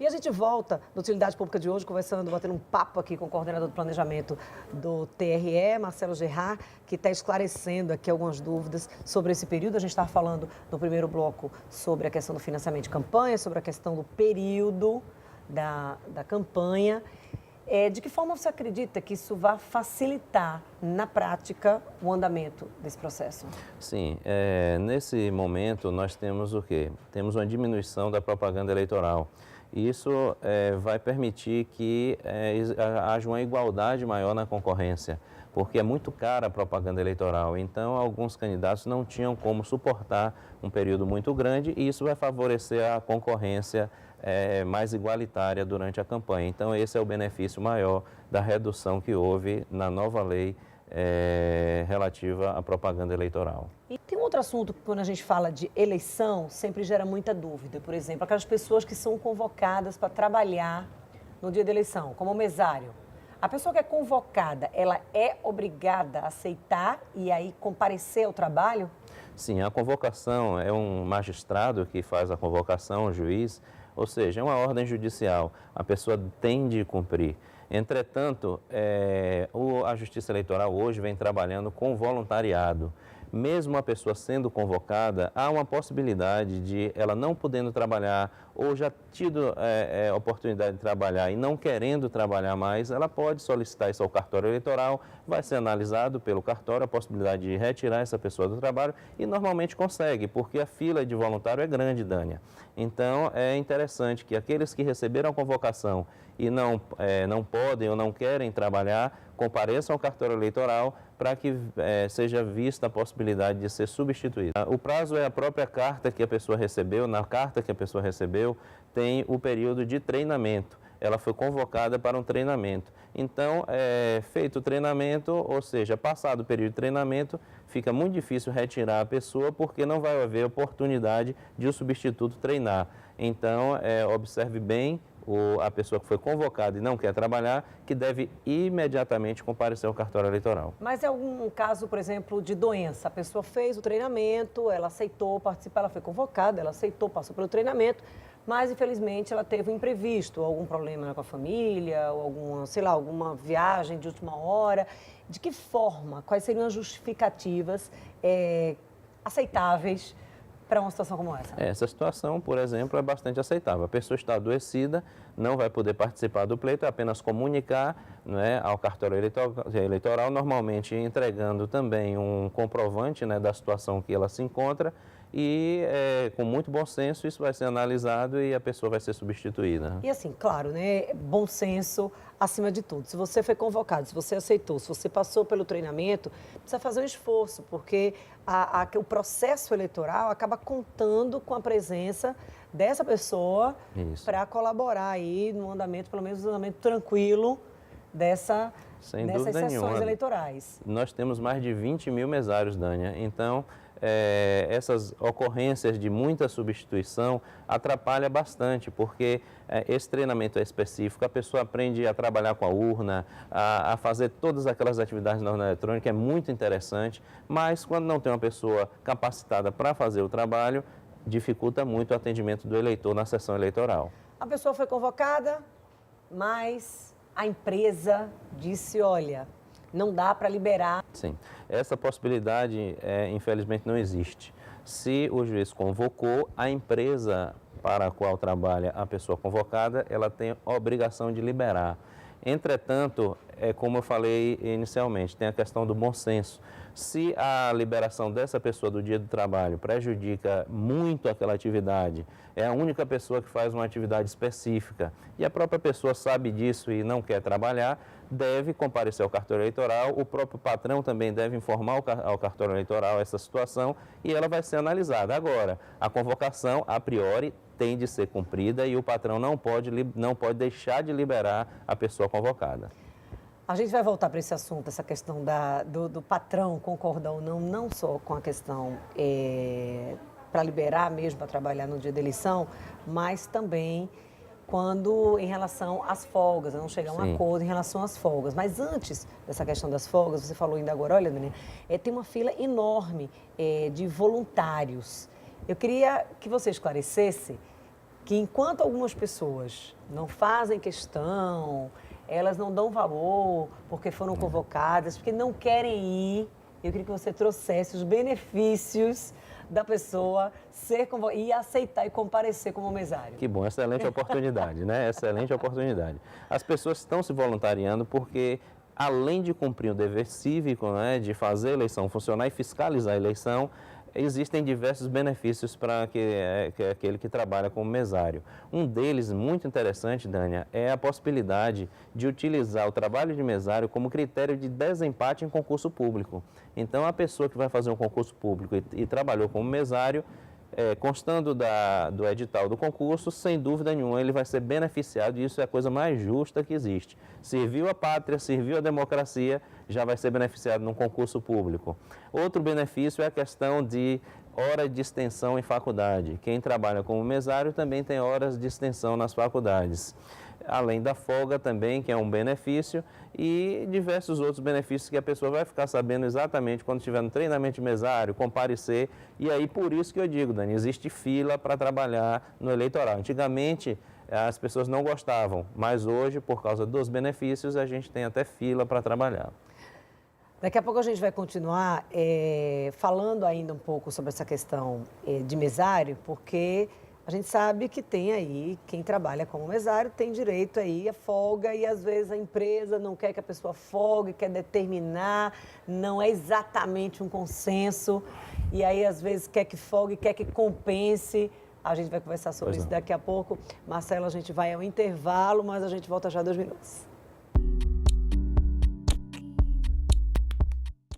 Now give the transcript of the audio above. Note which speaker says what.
Speaker 1: E a gente volta no Utilidade Pública de hoje, conversando, batendo um papo aqui com o coordenador do planejamento do TRE, Marcelo Gerard, que está esclarecendo aqui algumas dúvidas sobre esse período. A gente estava falando no primeiro bloco sobre a questão do financiamento de campanha, sobre a questão do período da campanha. De que forma você acredita que isso vai facilitar, na prática, o andamento desse processo?
Speaker 2: Sim, nesse momento nós temos o quê? Temos uma diminuição da propaganda eleitoral. Isso vai permitir que haja uma igualdade maior na concorrência, porque é muito cara a propaganda eleitoral. Então, alguns candidatos não tinham como suportar um período muito grande e isso vai favorecer a concorrência mais igualitária durante a campanha. Então, esse é o benefício maior da redução que houve na nova lei relativa à propaganda eleitoral.
Speaker 1: E tem um outro assunto que, quando a gente fala de eleição, sempre gera muita dúvida. Por exemplo, aquelas pessoas que são convocadas para trabalhar no dia da eleição, como o mesário. A pessoa que é convocada, ela é obrigada a aceitar e aí comparecer ao trabalho?
Speaker 2: Sim, a convocação é um magistrado que faz a convocação, o juiz, ou seja, é uma ordem judicial. A pessoa tem de cumprir. Entretanto, a Justiça Eleitoral hoje vem trabalhando com voluntariado. Mesmo a pessoa sendo convocada, há uma possibilidade de ela não podendo trabalhar ou já tido oportunidade de trabalhar e não querendo trabalhar mais, ela pode solicitar isso ao cartório eleitoral, vai ser analisado pelo cartório a possibilidade de retirar essa pessoa do trabalho e normalmente consegue, porque a fila de voluntário é grande, Dânia. Então, é interessante que aqueles que receberam a convocação e não podem ou não querem trabalhar, compareçam ao cartório eleitoral para que seja vista a possibilidade de ser substituído. O prazo é a própria carta que a pessoa recebeu. Na carta que a pessoa recebeu tem o período de treinamento. Ela foi convocada para um treinamento. Então, feito o treinamento, ou seja, passado o período de treinamento, fica muito difícil retirar a pessoa porque não vai haver oportunidade de o substituto treinar. Então, observe bem a pessoa que foi convocada e não quer trabalhar, que deve imediatamente comparecer ao cartório eleitoral.
Speaker 1: Mas é algum caso, por exemplo, de doença? A pessoa fez o treinamento, ela aceitou participar, ela foi convocada, ela aceitou, passou pelo treinamento, mas infelizmente ela teve um imprevisto, algum problema com a família, ou alguma, sei lá, alguma viagem de última hora. De que forma, quais seriam as justificativas aceitáveis para uma situação como essa?
Speaker 2: Essa situação, por exemplo, é bastante aceitável. A pessoa está adoecida, não vai poder participar do pleito, é apenas comunicar, né, ao cartório eleitoral, normalmente entregando também um comprovante, né, da situação que ela se encontra e, com muito bom senso, isso vai ser analisado e a pessoa vai ser substituída.
Speaker 1: E assim, claro, né, bom senso acima de tudo. Se você foi convocado, se você aceitou, se você passou pelo treinamento, precisa fazer um esforço, porque o processo eleitoral acaba contando com a presença dessa pessoa para colaborar aí no andamento, pelo menos no andamento tranquilo dessas sessões eleitorais.
Speaker 2: Nós temos mais de 20 mil mesários, Dânia, então essas ocorrências de muita substituição atrapalha bastante, porque esse treinamento é específico, a pessoa aprende a trabalhar com a urna, a fazer todas aquelas atividades na urna eletrônica, é muito interessante, mas quando não tem uma pessoa capacitada para fazer o trabalho, dificulta muito o atendimento do eleitor na sessão eleitoral.
Speaker 1: A pessoa foi convocada, mas a empresa disse, olha, não dá para liberar.
Speaker 2: Sim, essa possibilidade, infelizmente, não existe. Se o juiz convocou, a empresa para a qual trabalha a pessoa convocada, ela tem a obrigação de liberar. Entretanto, como eu falei inicialmente, tem a questão do bom senso. Se a liberação dessa pessoa do dia do trabalho prejudica muito aquela atividade, é a única pessoa que faz uma atividade específica e a própria pessoa sabe disso e não quer trabalhar, deve comparecer ao cartório eleitoral, o próprio patrão também deve informar ao cartório eleitoral essa situação e ela vai ser analisada. Agora, a convocação, a priori, tem de ser cumprida e o patrão não pode deixar de liberar a pessoa convocada.
Speaker 1: A gente vai voltar para esse assunto, essa questão do patrão concordar ou não, não só com a questão para liberar mesmo, para trabalhar no dia da eleição, mas também quando em relação às folgas, não chegar a um acordo em relação às folgas. Mas antes dessa questão das folgas, você falou ainda agora, olha, Daniela, tem uma fila enorme de voluntários. Eu queria que você esclarecesse que enquanto algumas pessoas não fazem questão, elas não dão valor porque foram convocadas, porque não querem ir, eu queria que você trouxesse os benefícios da pessoa ser convocada e aceitar e comparecer como mesário.
Speaker 2: Que bom, excelente oportunidade, né? Excelente oportunidade. As pessoas estão se voluntariando porque, além de cumprir o dever cívico, né, de fazer a eleição funcionar e fiscalizar a eleição, existem diversos benefícios para aquele que trabalha como mesário. Um deles, muito interessante, Dânia, é a possibilidade de utilizar o trabalho de mesário como critério de desempate em concurso público. Então, a pessoa que vai fazer um concurso público e trabalhou como mesário, constando do edital do concurso, sem dúvida nenhuma ele vai ser beneficiado e isso é a coisa mais justa que existe. Serviu a pátria, serviu a democracia, já vai ser beneficiado num concurso público. Outro benefício é a questão de hora de extensão em faculdade. Quem trabalha como mesário também tem horas de extensão nas faculdades. Além da folga também, que é um benefício, e diversos outros benefícios que a pessoa vai ficar sabendo exatamente quando estiver no treinamento de mesário, comparecer. E aí, por isso que eu digo, Dani, existe fila para trabalhar no eleitoral. Antigamente, as pessoas não gostavam, mas hoje, por causa dos benefícios, a gente tem até fila para trabalhar.
Speaker 1: Daqui a pouco a gente vai continuar falando ainda um pouco sobre essa questão de mesário, porque a gente sabe que tem aí, quem trabalha como mesário tem direito aí a folga e às vezes a empresa não quer que a pessoa folgue, quer determinar, não é exatamente um consenso e aí às vezes quer que folgue, quer que compense. A gente vai conversar sobre isso daqui a pouco. Marcelo, a gente vai ao intervalo, mas a gente volta já 2 minutos.